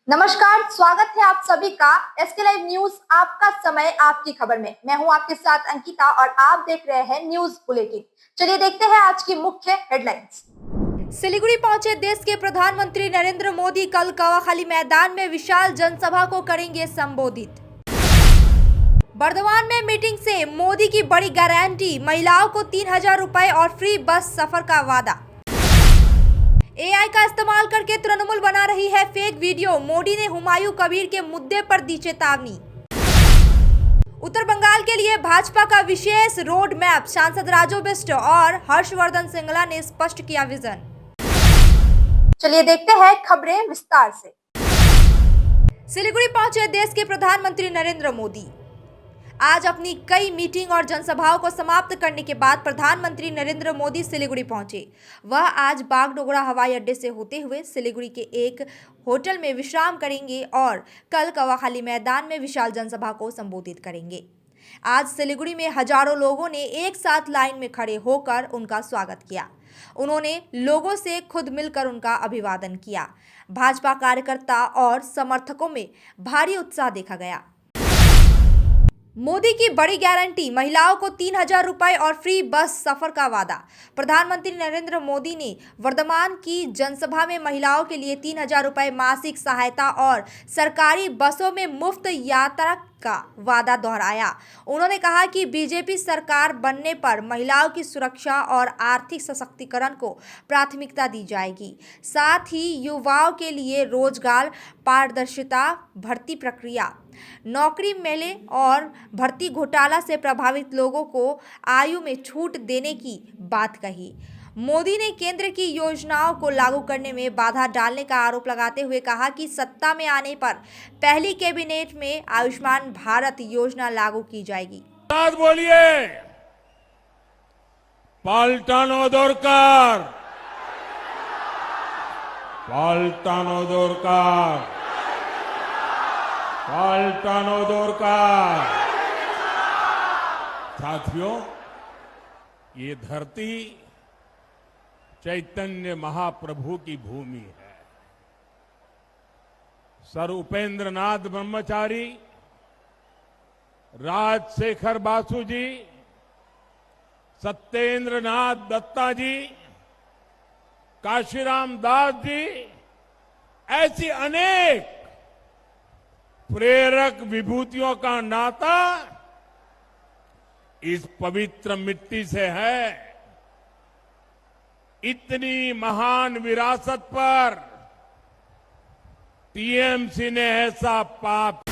नमस्कार, स्वागत है आप सभी का एसके लाइव न्यूज। आपका समय आपकी खबर में। मैं हूं आपके साथ अंकिता और आप देख रहे हैं न्यूज बुलेटिन। चलिए देखते हैं आज की मुख्य हेडलाइंस। सिलीगुड़ी पहुंचे देश के प्रधानमंत्री नरेंद्र मोदी कल कवाखाली मैदान में विशाल जनसभा को करेंगे संबोधित। बर्दवान में मीटिंग से मोदी की बड़ी गारंटी, महिलाओं को 3000 रुपए और फ्री बस सफर का वादा। एआई का इस्तेमाल करके तृणमूल बना रही है फेक वीडियो, मोदी ने हुमायूं कबीर के मुद्दे पर दी चेतावनी। उत्तर बंगाल के लिए भाजपा का विशेष रोड मैप, सांसद राजू बिष्ट और हर्षवर्धन श्रृंगला ने स्पष्ट किया विजन। चलिए देखते हैं खबरें विस्तार से। सिलीगुड़ी पहुंचे देश के प्रधानमंत्री नरेंद्र मोदी। आज अपनी कई मीटिंग और जनसभाओं को समाप्त करने के बाद प्रधानमंत्री नरेंद्र मोदी सिलीगुड़ी पहुंचे। वह आज बागडोगरा हवाई अड्डे से होते हुए सिलीगुड़ी के एक होटल में विश्राम करेंगे और कल कवाखाली मैदान में विशाल जनसभा को संबोधित करेंगे। आज सिलीगुड़ी में हजारों लोगों ने एक साथ लाइन में खड़े होकर उनका स्वागत किया। उन्होंने लोगों से खुद मिलकर उनका अभिवादन किया। भाजपा कार्यकर्ता और समर्थकों में भारी उत्साह देखा गया। मोदी की बड़ी गारंटी, महिलाओं को 3000 रुपए और फ्री बस सफर का वादा। प्रधानमंत्री नरेंद्र मोदी ने वर्धमान की जनसभा में महिलाओं के लिए 3000 रुपए मासिक सहायता और सरकारी बसों में मुफ्त यात्रा का वादा दोहराया। उन्होंने कहा कि बीजेपी सरकार बनने पर महिलाओं की सुरक्षा और आर्थिक सशक्तिकरण को प्राथमिकता दी जाएगी। साथ ही युवाओं के लिए रोजगार, पारदर्शिता, भर्ती प्रक्रिया, नौकरी मेले और भर्ती घोटाला से प्रभावित लोगों को आयु में छूट देने की बात कही। मोदी ने केंद्र की योजनाओं को लागू करने में बाधा डालने का आरोप लगाते हुए कहा कि सत्ता में आने पर पहली कैबिनेट में आयुष्मान भारत योजना लागू की जाएगी। बोलिए, पाल्टानो दोरकार, पाल्टानो दोरकार, पाल्टानो दोरकार। साथियों, ये धरती चैतन्य महाप्रभु की भूमि है। सर उपेंद्र नाथ ब्रह्मचारी, राजशेखर बासु जी, सत्येंद्र नाथ दत्ता जी, काशीराम दास जी, ऐसी अनेक प्रेरक विभूतियों का नाता इस पवित्र मिट्टी से है। इतनी महान विरासत पर टीएमसी ने ऐसा पाप।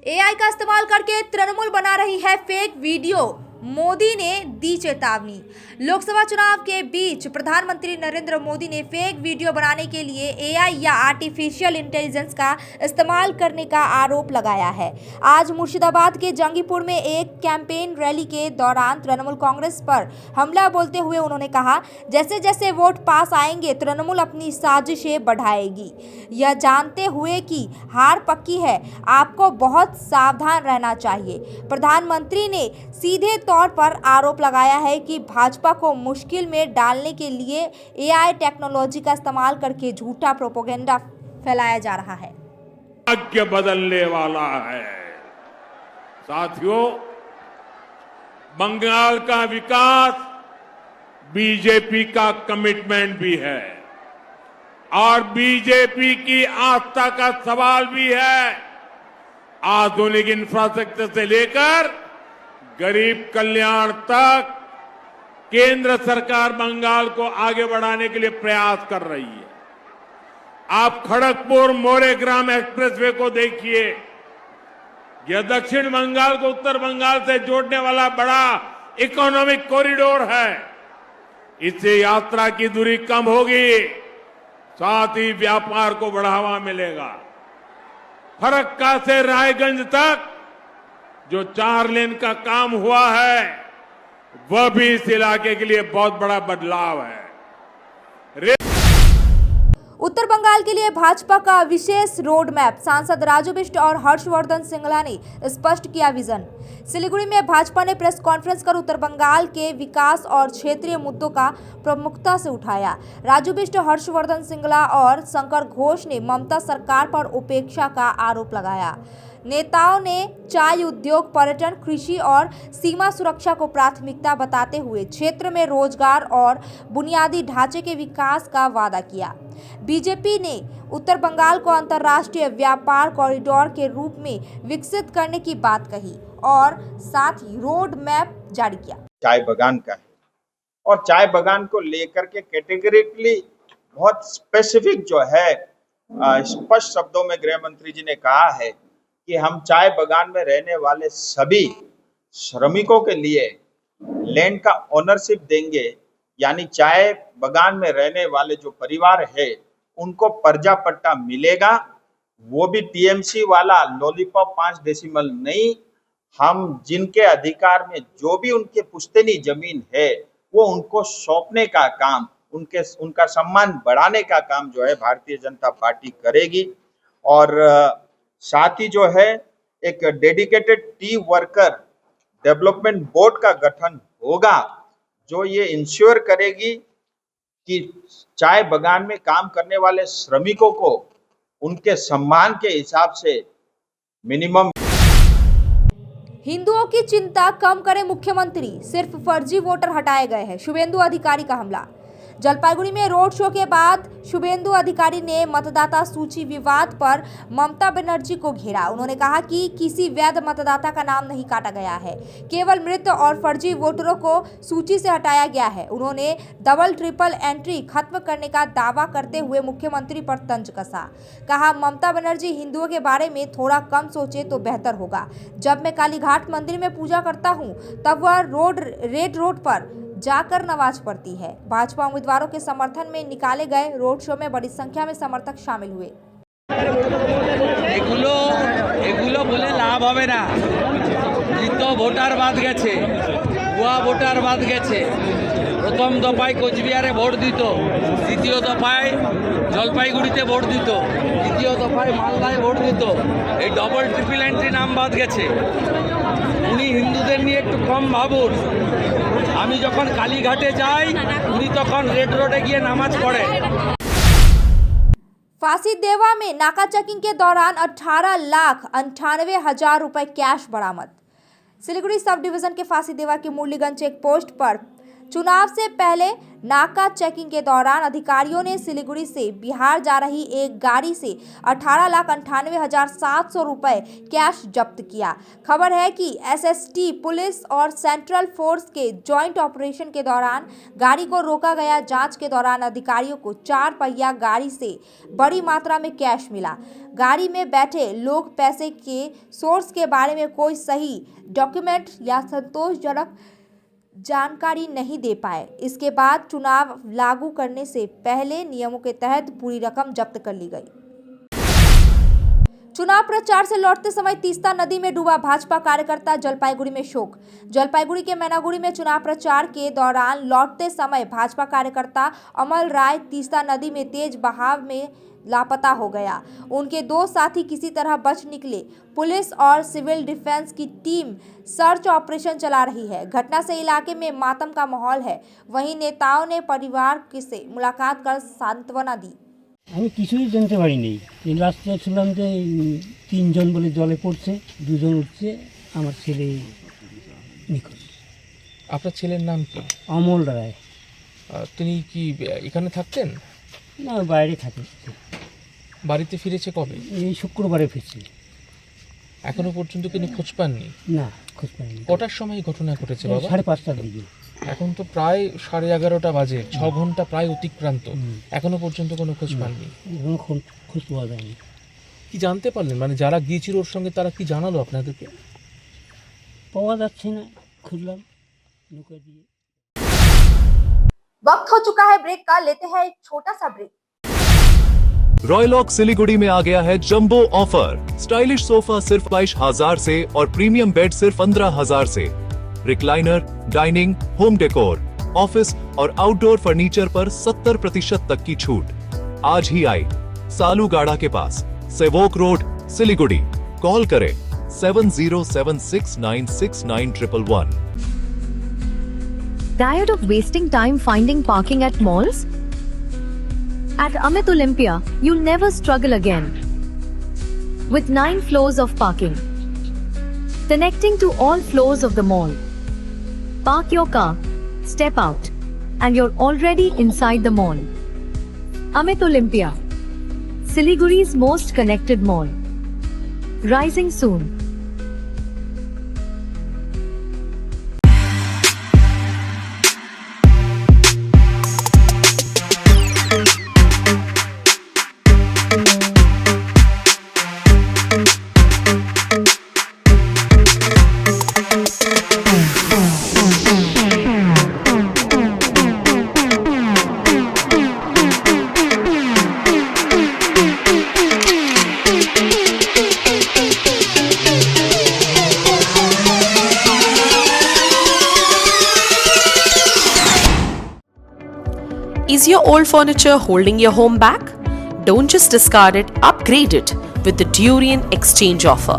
एआई का इस्तेमाल करके तृणमूल बना रही है फेक वीडियो, मोदी ने दी चेतावनी। लोकसभा चुनाव के बीच प्रधानमंत्री नरेंद्र मोदी ने फेक वीडियो बनाने के लिए एआई या आर्टिफिशियल इंटेलिजेंस का इस्तेमाल करने का आरोप लगाया है। आज मुर्शिदाबाद के जंगीपुर में एक कैंपेन रैली के दौरान तृणमूल कांग्रेस पर हमला बोलते हुए उन्होंने कहा, जैसे जैसे वोट पास आएंगे तृणमूल अपनी साजिशें बढ़ाएगी। यह जानते हुए कि हार पक्की है, आपको बहुत सावधान रहना चाहिए। प्रधानमंत्री ने सीधे तौर पर आरोप लगाया है कि भाजपा को मुश्किल में डालने के लिए एआई टेक्नोलॉजी का इस्तेमाल करके झूठा प्रोपेगेंडा फैलाया जा रहा है। भाग्य बदलने वाला है। साथियों, बंगाल का विकास बीजेपी का कमिटमेंट भी है और बीजेपी की आस्था का सवाल भी है। आधुनिक इंफ्रास्ट्रक्चर से लेकर गरीब कल्याण तक केंद्र सरकार बंगाल को आगे बढ़ाने के लिए प्रयास कर रही है। आप खड़गपुर मोरेग्राम एक्सप्रेसवे को देखिए। यह दक्षिण बंगाल को उत्तर बंगाल से जोड़ने वाला बड़ा इकोनॉमिक कॉरिडोर है। इससे यात्रा की दूरी कम होगी, साथ ही व्यापार को बढ़ावा मिलेगा। फरक्का से रायगंज तक जो 4 लेन का काम हुआ है, वह भी इस इलाके के लिए बहुत बड़ा बदलाव है। उत्तर बंगाल के लिए भाजपा का विशेष रोड मैप, सांसद राजू बिष्ट और हर्षवर्धन श्रृंगला ने स्पष्ट किया विजन। सिलीगुड़ी में भाजपा ने प्रेस कॉन्फ्रेंस कर उत्तर बंगाल के विकास और क्षेत्रीय मुद्दों का प्रमुखता से उठाया। राजू बिष्ट, हर्षवर्धन श्रृंगला और शंकर घोष ने ममता सरकार पर उपेक्षा का आरोप लगाया। नेताओं ने चाय उद्योग, पर्यटन, कृषि और सीमा सुरक्षा को प्राथमिकता बताते हुए क्षेत्र में रोजगार और बुनियादी ढांचे के विकास का वादा किया। बीजेपी ने उत्तर बंगाल को अंतर्राष्ट्रीय व्यापार कॉरिडोर के रूप में विकसित करने की बात कही और साथ ही रोड मैप जारी किया। चाय बागान का है और चाय बागान को लेकर के कैटेगरिकली बहुत स्पेसिफिक जो है स्पष्ट शब्दों में गृह मंत्री जी ने कहा है कि हम चाय बागान में रहने वाले सभी श्रमिकों के लिए लैंड का ओनरशिप देंगे, यानी चाय बागान में रहने वाले जो परिवार है उनको पर्जा पट्टा मिलेगा, वो भी टीएमसी वाला लॉलीपॉप 5 डेसिमल नहीं। हम जिनके अधिकार में जो भी उनके पुश्तैनी जमीन है वो उनको सौंपने का काम, उनका सम्मान बढ़ाने का काम जो है भारतीय जनता पार्टी करेगी। और साथ ही जो है एक dedicated T worker development board का गठन होगा जो ये इंश्योर करेगी कि चाय बागान में काम करने वाले श्रमिकों को उनके सम्मान के हिसाब से मिनिमम। हिंदुओं की चिंता कम करे मुख्यमंत्री, सिर्फ फर्जी वोटर हटाए गए हैं, शुभेंदु अधिकारी का हमला। जलपाईगुड़ी में रोड शो के बाद शुभेंदु अधिकारी ने मतदाता सूची विवाद पर ममता बनर्जी को घेरा। उन्होंने कहा कि किसी वैध मतदाता का नाम नहीं काटा गया है, केवल मृत और फर्जी वोटरों को सूची से हटाया गया है। उन्होंने डबल ट्रिपल एंट्री खत्म करने का दावा करते हुए मुख्यमंत्री पर तंज कसा। कहा, ममता बनर्जी हिंदुओं के बारे में थोड़ा कम सोचे तो बेहतर होगा। जब मैं कालीघाट मंदिर में पूजा करता हूँ तब वह रेड रोड पर जाकर नमाज पढ़ती है। भाजपा उम्मीदवारों के समर्थन में निकाले गए रोड शो में बड़ी संख्या में समर्थक शामिल हुए। এগুলো বলে লাভ হবে না। মৃত ভোটার বাদ গেছে, ভুয়া ভোটার বাদ গেছে। প্রথম দফায় কোচবিহারে ভোট দিত, দ্বিতীয় দফায় জলপাইগুড়িতে ভোট দিত, তৃতীয় দফায় মালদায় ভোট দিত। এই ডবল ট্রিপল এন্ট্রি নাম বাদ গেছে। উনি হিন্দুদের নিয়ে একটু কম ভাবুন। আমি যখন কালীঘাটে যাই উনি তখন রেড রোডে গিয়ে নামাজ পড়ে। फांसी देवा में नाका चेकिंग के दौरान 18,98,000 रुपए कैश बरामद। सिलीगुड़ी सब डिवीजन के फांसी देवा के मुरलीगंज चेक पोस्ट पर चुनाव से पहले नाका चेकिंग के दौरान अधिकारियों ने सिलीगुड़ी से बिहार जा रही एक गाड़ी से 18,98,700 रुपए कैश जब्त किया। खबर है कि एसएसटी पुलिस और सेंट्रल फोर्स के जॉइंट ऑपरेशन के दौरान गाड़ी को रोका गया। जांच के दौरान अधिकारियों को 4 पहिया गाड़ी से बड़ी मात्रा में कैश मिला। गाड़ी में बैठे लोग पैसे के सोर्स के बारे में कोई सही डॉक्यूमेंट या संतोषजनक जानकारी नहीं दे पाए। इसके बाद चुनाव लागू करने से पहले नियमों के तहत पूरी रकम जब्त कर ली गई। चुनाव प्रचार से लौटते समय तीस्ता नदी में डूबा भाजपा कार्यकर्ता, जलपाईगुड़ी में शोक। जलपाईगुड़ी के मैनागुड़ी में चुनाव प्रचार के दौरान लौटते समय भाजपा कार्यकर्ता अमल राय तीस्ता नदी में तेज बहाव में लापता हो गया। उनके 2 साथी किसी तरह बच निकले। पुलिस और सिविल डिफेंस की टीम सर्च ऑपरेशन चला रही है। घटना से इलाके में मातम का माहौल है। वहीं नेताओं ने परिवार से मुलाकात कर सांत्वना दी। আমি কিছুই জানতে পারিনি। এই লাস্টে শুনলাম যে 3 জন বলে জলে পড়ছে, 2 জন উঠছে, আমার ছেলে নিখোঁজ। আপনার ছেলের নাম কি? অমল রায়। তিনি কি এখানে থাকতেন? না, বাইরে থাকে। বাড়িতে ফিরেছে কবে? এই শুক্রবারে ফিরছে। এখনো পর্যন্ত তিনি খোঁজ পাননি? না, খোঁজ পাইনি। কটার সময় ঘটনা ঘটেছে বাবা? 5:30টার দিকে। এখন তো প্রায় 11:30টা বাজে, 6 ঘন্টা প্রায় অতিক্রান্ত, এখনো পর্যন্ত কোনো খোঁজ পাননি? এখনো খোঁজ পাওয়া যায়নি। কি জানতে পারলেন, মানে যারা গিয়েছিল ওর সঙ্গে তারা কি জানালো আপনাদেরকে? পাওয়া যাচ্ছে না, খুঁজলাম নৌকা দিয়ে। वक्त हो चुका है ब्रेक का, लेते हैं एक छोटा सा ब्रेक। रॉयलॉक सिलीगुड़ी में आ गया है जंबो ऑफर। स्टाइलिश सोफा सिर्फ 22,000 से और प्रीमियम बेड सिर्फ 15,000 से। Recliner, dining, home decor, office और आउटडोर फर्नीचर पर 70% तक की छूट। आज ही आए सालूगाड़ा के पास, सेवोक रोड, सिलीगुड़ी। कॉल करें 7076969111। Tired of wasting time finding parking at malls? At Amit Olympia, you'll never struggle again. With 9 floors of parking, connecting to all floors of the mall. Park your car, step out, and you're already inside the mall. Amit Olympia, Siliguri's most connected mall. Rising soon. Is your old furniture holding your home back? Don't just discard it, upgrade it with the Durian Exchange offer.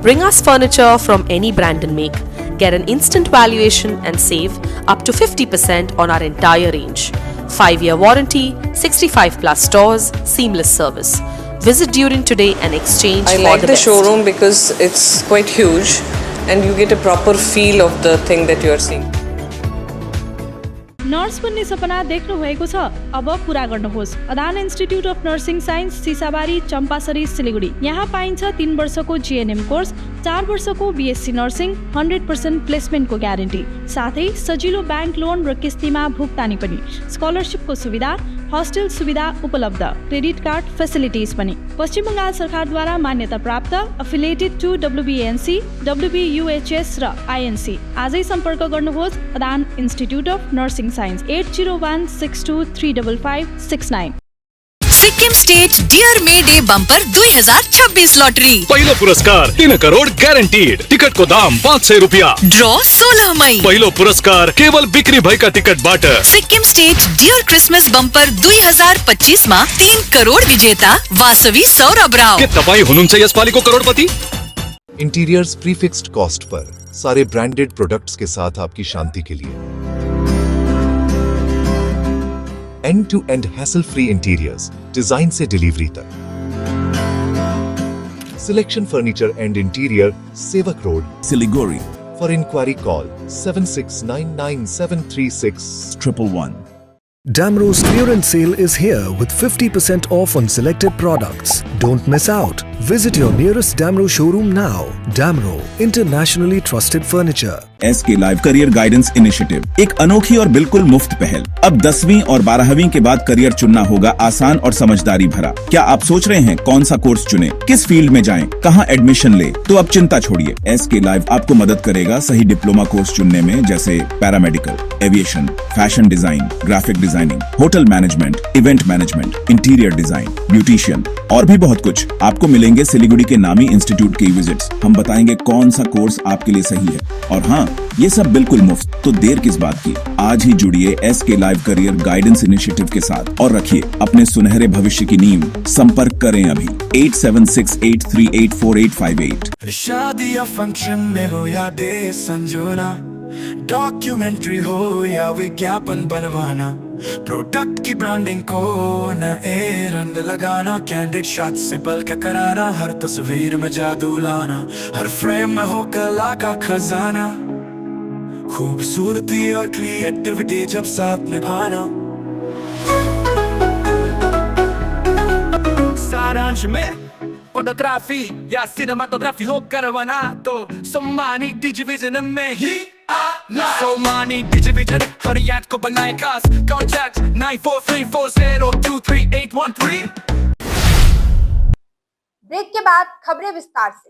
Bring us furniture from any brand and make. Get an instant valuation and save up to 50% on our entire range. 5-year warranty, 65 plus stores, seamless service. Visit Durian today and exchange I for like the the best. showroom because it's quite huge and you get a proper feel of the thing that you are seeing. Nurse बन्ने सपना देख्नु भएको छ? अब पूरा गर्नुहोस्। Adan institute of nursing science, Sisabari, Champasari, Siliguri. यहाँ पाइन्छ 3 वर्षको जीएनएम कोर्स, 4 वर्षको बीएससी नर्सिङ, 100% प्लेसमेन्टको ग्यारेन्टी, साथै सजिलो ब्याङ्क लोन र किस्तीमा भुक्तानी पनि, स्कलरसिपको सुविधा, हस्टेल सुविधा उपलब्ध, क्रेडिट कार्ड फेसिलिटिज पनि। पश्चिम बङ्गाल सरकारद्वारा मान्यता प्राप्त, एफिलिएटेड टु WBNC, WBUHS र INC। आजै सम्पर्क गर्नुहोस् Adan institute of nursing science 8016235569। Sikkim state dear May day bumper 2026 lottery. पहिलो पुरस्कार 3 करोड़ ग्यारेन्टीड। टिकट को दाम 500 रुपियाँ। ड्र 16 मई। पहिलो पुरस्कार केवल बिक्री भएका टिकटबाट। Sikkim state dear Christmas bumper 2025 मा 3 करोड़ विजेता वासवी सौरभ राव। के तपाईँ हुनुहुन्छ यसपालिको करोडपति? इंटीरियर्स प्रीफिक्स्ड कॉस्ट पर सारे ब्रांडेड प्रोडक्ट्स के साथ आपकी शांति के लिए। End-to-end hassle-free interiors, डिजाइन से डिलीवरी तक। Selection Furniture and Interior, Sevak Road, Siliguri. For inquiry call 7699736111. Damro's clearance sale is here with 50% off on selected products. Don't miss out. Visit your nearest Damro showroom now. Damro, internationally trusted furniture. SK live career guidance initiative एक अनोखी और बिल्कुल मुफ्त पहल। अब 10वीं और 12वीं के बाद करियर चुनना होगा आसान और समझदारी भरा। क्या आप सोच रहे हैं कौन सा कोर्स चुने, किस फील्ड में जाएं, कहां एडमिशन ले? तो अब चिंता छोड़िए, SK लाइव आपको मदद करेगा सही डिप्लोमा कोर्स चुनने में, जैसे paramedical, aviation, fashion design, graphic designing, hotel management, event management, interior design, beautician और भी बहुत कुछ। आपको मिलेंगे सिलीगुड़ी के नामी इंस्टीट्यूट के विजिट्स। हम बताएंगे कौन सा कोर्स आपके लिए सही है, और हाँ, ये सब बिल्कुल मुफ्त। तो देर किस बात की, आज ही जुड़िए SK live career guidance initiative के साथ और रखिए अपने सुनहरे भविष्य की नींव। संपर्क करें अभी 8768384858। शादी या फंक्शन में हो या डे संजोना, डॉक्यूमेंट्री हो या विज्ञापन बनवाना, प्रोडक्ट की ब्रांडिंग को नए रंग लगाना, कैंडिड शॉट से बल्कि कराना, हर तस्वीर में जादू लाना, हर फ्रेम में हो कला का खजाना, खूबसूरती और क्रिएटिविटी जब साथ निभाना। सारांश में फोटोग्राफी या सिनेमाटोग्राफी हो करवाना, तो सोमानी डिजिविजन में ही आना। सोमानी डिजिविजन हर याद को बनाए खास। कॉन्टैक्ट 9434023813। ब्रेक के बाद खबरें विस्तार से।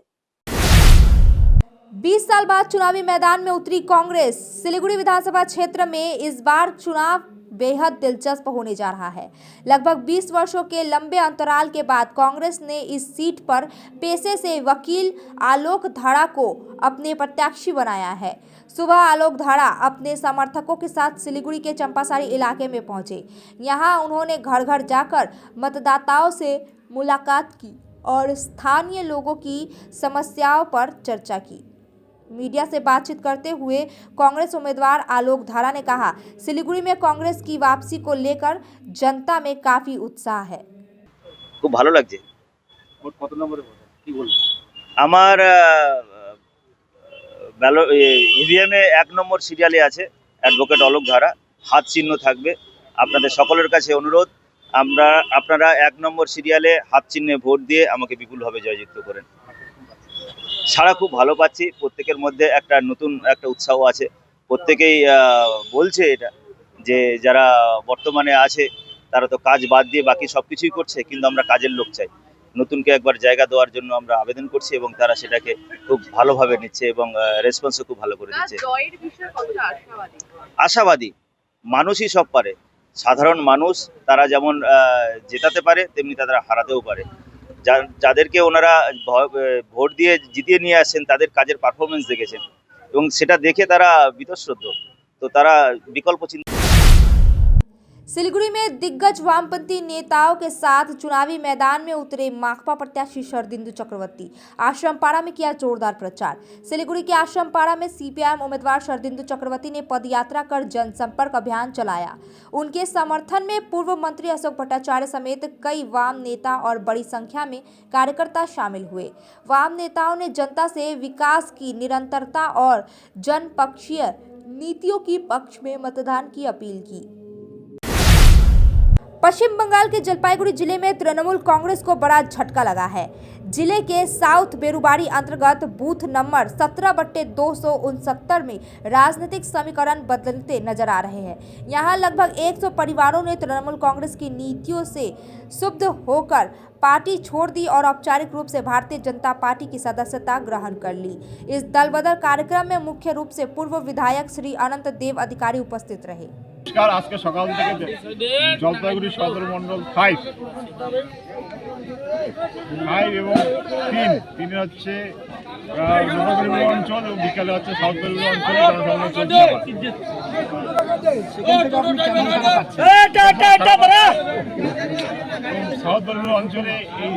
20 साल बाद चुनावी मैदान में उतरी कांग्रेस। सिलीगुड़ी विधानसभा क्षेत्र में इस बार चुनाव बेहद दिलचस्प होने जा रहा है। लगभग 20 वर्षों के लंबे अंतराल के बाद कांग्रेस ने इस सीट पर पेशे से वकील आलोक धारा को अपने प्रत्याशी बनाया है। सुबह आलोक धारा अपने समर्थकों के साथ सिलीगुड़ी के चंपासारी इलाके में पहुंचे। यहां उन्होंने घर घर जाकर मतदाताओं से मुलाकात की और स्थानीय लोगों की समस्याओं पर चर्चा की। मीडिया से बातचीत करते हुए कांग्रेस उम्मीदवार आलोक धारा ने कहा, सिलीगुड़ी में कांग्रेस की वापसी को लेकर जनता में काफी उत्साह है। खूब ভালো লাগছে। কত নম্বরে কি বলবো? আমার ইভিএম এ 1 নম্বর সিরিয়ালে আছে অ্যাডভোকেট আলোক ধারা, হাত চিহ্ন থাকবে। আপনাদের সকলের কাছে অনুরোধ, আপনারা 1 নম্বর সিরিয়ালে হাত চিহ্নে ভোট দিয়ে আমাকে বিপুলভাবে জয়যুক্ত করেন। সারা খুব ভালো পাচ্ছি, প্রত্যেকের মধ্যে একটা নতুন একটা উৎসাহ আছে। প্রত্যেকেই বলছে এটা যে যারা বর্তমানে আছে তারা তো কাজ বাদ দিয়ে বাকি সবকিছুই করছে, কিন্তু আমরা কাজের লোক চাই। নতুনকে একবার জায়গা দেওয়ার জন্য আমরা আবেদন করছি এবং তারা সেটাকে খুব ভালোভাবে নিচ্ছে এবং রেসপন্সও খুব ভালো করে দিচ্ছে। আশাবাদী মানুষই সব পারে, সাধারণ মানুষ তারা যেমন জেতাতে পারে তেমনি তারা হারাতেও পারে। যাদেরকে ওনারা ভোট দিয়ে জিতিয়ে নিয়ে আসছেন তাদের কাজের পারফরমেন্স দেখেছেন এবং সেটা দেখে তারা বিতশ্রদ্ধ, তো তারা বিকল্প চিন্তা। सिलीगुड़ी में दिग्गज वामपंथी नेताओं के साथ चुनावी मैदान में उतरे माकपा प्रत्याशी शरदिंदु चक्रवर्ती। आश्रमपाड़ा में किया जोरदार प्रचार। सिलीगुड़ी के आश्रमपाड़ा में सीपीआईएम उम्मीदवार शरदिंदु चक्रवर्ती ने पदयात्रा कर जनसंपर्क अभियान चलाया। उनके समर्थन में पूर्व मंत्री अशोक भट्टाचार्य समेत कई वाम नेता और बड़ी संख्या में कार्यकर्ता शामिल हुए। वाम नेताओं ने जनता से विकास की निरंतरता और जनपक्षीय नीतियों की पक्ष में मतदान की अपील की। पश्चिम बंगाल के जलपाईगुड़ी जिले में तृणमूल कांग्रेस को बड़ा झटका लगा है। जिले के साउथ बेरुबारी अंतर्गत बूथ नंबर 17/269 में राजनीतिक समीकरण बदलते नजर आ रहे हैं। यहां लगभग 100 परिवारों ने तृणमूल कांग्रेस की नीतियों से क्षुब्ध होकर पार्टी छोड़ दी और औपचारिक रूप से भारतीय जनता पार्टी की सदस्यता ग्रहण कर ली। इस दलबदल कार्यक्रम में मुख्य रूप से पूर्व विधायक श्री अनंत देव अधिकारी उपस्थित रहे। আজকে সকাল থেকে জলপাইগুড়ি সদর মন্ডল 5 এবং 3 হচ্ছে নবগ্রাম অঞ্চল এবং বিকালে হচ্ছে সাউথ বেলুড়ি অঞ্চলে জনসভা চলছে। সাউথ বেলুড়ি অঞ্চলে এই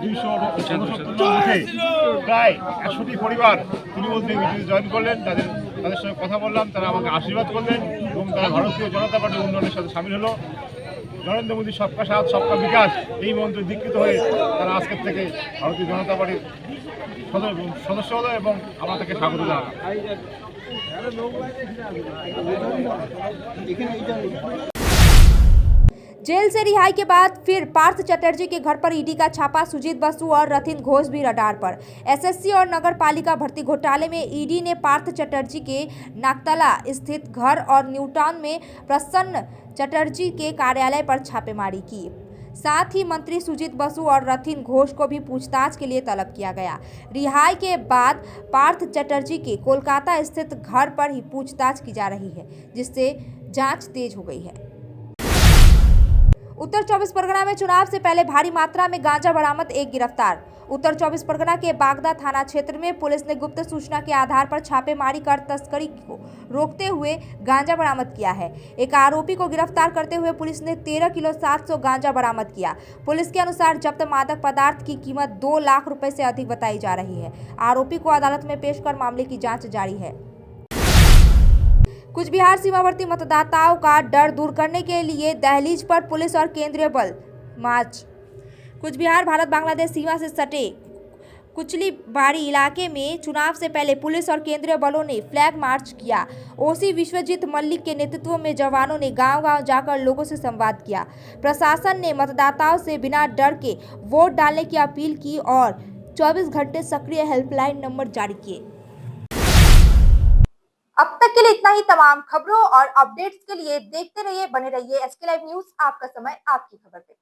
269 প্রায় 100টি পরিবার তৃণমূল মিটিং জয়েন করলেন। তাদের সঙ্গে কথা বললাম, তারা আমাকে আশীর্বাদ করলেন এবং তারা ভারতীয় জনতা পার্টির উন্নয়নের সাথে সামিল হলো। নরেন্দ্র মোদী সবকা সাথ সবকা বিকাশ এই মন্ত্রে দীক্ষিত হয়ে তারা আজকের থেকে ভারতীয় জনতা পার্টির সদস্য হলো এবং আমরা তাকে স্বাগত জানালাম। जेल से रिहाई के बाद फिर पार्थ चटर्जी के घर पर ईडी का छापा। सुजीत बसु और रथिन घोष भी रडार पर। एसएससी और नगर पालिका भर्ती घोटाले में ईडी ने पार्थ चटर्जी के नागतला स्थित घर और न्यूटाउन में प्रसन्न चटर्जी के कार्यालय पर छापेमारी की। साथ ही मंत्री सुजीत बसु और रथिन घोष को भी पूछताछ के लिए तलब किया गया। रिहाई के बाद पार्थ चटर्जी के कोलकाता स्थित घर पर ही पूछताछ की जा रही है, जिससे जांच तेज हो गई है। उत्तर 24 परगना में चुनाव से पहले भारी मात्रा में गांजा बरामद, एक गिरफ्तार। उत्तर 24 परगना के बागदा थाना क्षेत्र में पुलिस ने गुप्त सूचना के आधार पर छापेमारी कर तस्करी को रोकते हुए गांजा बरामद किया है। एक आरोपी को गिरफ्तार करते हुए पुलिस ने 13 किलो 700 गांजा बरामद किया। पुलिस के अनुसार जब्त मादक पदार्थ की कीमत 2 लाख रुपए से अधिक बताई जा रही है। आरोपी को अदालत में पेश कर मामले की जाँच जारी है। कुछ बिहार सीमावर्ती मतदाताओं का डर दूर करने के लिए दहलीज पर पुलिस और केंद्रीय बल मार्च। कुछ बिहार भारत बांग्लादेश सीमा से सटे कुचलीबाड़ी इलाके में चुनाव से पहले पुलिस और केंद्रीय बलों ने फ्लैग मार्च किया। ओसी विश्वजीत मल्लिक के नेतृत्व में जवानों ने गांव-गांव जाकर लोगों से संवाद किया। प्रशासन ने मतदाताओं से बिना डर के वोट डालने की अपील की और 24 घंटे सक्रिय हेल्पलाइन नंबर जारी किए। अब तक के लिए इतना ही। तमाम खबरों और अपडेट्स के लिए देखते रहिए, बने रहिए एसके लाइव न्यूज, आपका समय आपकी खबर पे।